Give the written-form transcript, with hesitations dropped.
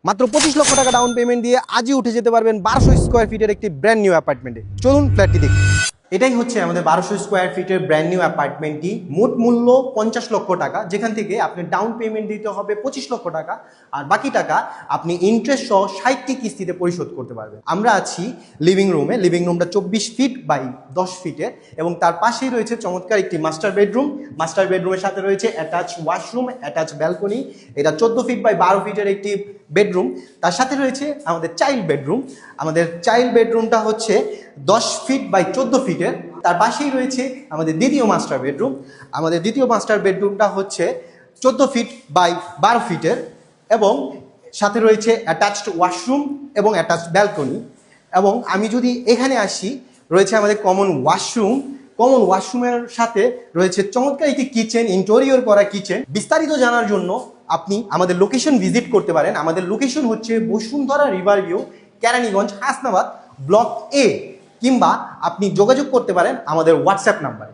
মাত্র 25 লক্ষ টাকা ডাউন পেমেন্ট দিয়ে আজই উঠে যেতে পারবেন 1200 স্কোয়ার ফিটের একটি ব্র্যান্ড নিউ অ্যাপার্টমেন্টে। চলুন ফ্ল্যাটটি দেখি। এটাই হচ্ছে আমাদের 1200 স্কোয়ার ফিটের ব্র্যান্ড নিউ অ্যাপার্টমেন্টটি। মোট মূল্য 50 লক্ষ টাকা, যেখান থেকে আপনি ডাউন পেমেন্ট দিতে হবে 25 লক্ষ টাকা, আর বাকি টাকা আপনি ইন্টারেস্ট সহ 60টি কিস্তিতে পরিশোধ করতে পারবেন। আমরা আছি লিভিং রুমে। লিভিং রুমটা 24 ফিট বাই 10 ফিটের এবং তার পাশেই রয়েছে চমৎকার একটি মাস্টার বেডরুম। মাস্টার বেডরুমের সাথে রয়েছে অ্যাটাচ ওয়াশরুম, অ্যাটাচ ব্যালকনি। এটা 14 ফিট বাই 12 ফিটের একটি বেডরুম। তার সাথে রয়েছে আমাদের চাইল্ড বেডরুম। আমাদের চাইল্ড বেডরুমটা হচ্ছে 10 ফিট বাই 14 ফিটের। তার পাশেই রয়েছে আমাদের দ্বিতীয় মাস্টার বেডরুম। আমাদের দ্বিতীয় মাস্টার বেডরুমটা হচ্ছে 14 ফিট বাই 12 ফিটের এবং সাথে রয়েছে অ্যাটাচড ওয়াশরুম এবং অ্যাটাচড ব্যালকনি। এবং আমি যদি এখানে আসি, রয়েছে আমাদের কমন ওয়াশরুম। কমন ওয়াশরুমের সাথে রয়েছে চমৎকার একটি কিচেন, ইন্টেরিয়র করা কিচেন। বিস্তারিত জানার জন্য আপনি আমাদের লোকেশন ভিজিট করতে পারেন। আমাদের লোকেশন হচ্ছে Bashundhara river view, Keraniganj, Hasnabad, block এ, কিংবা আপনি যোগাযোগ করতে পারেন আমাদের হোয়াটসঅ্যাপ নাম্বারে।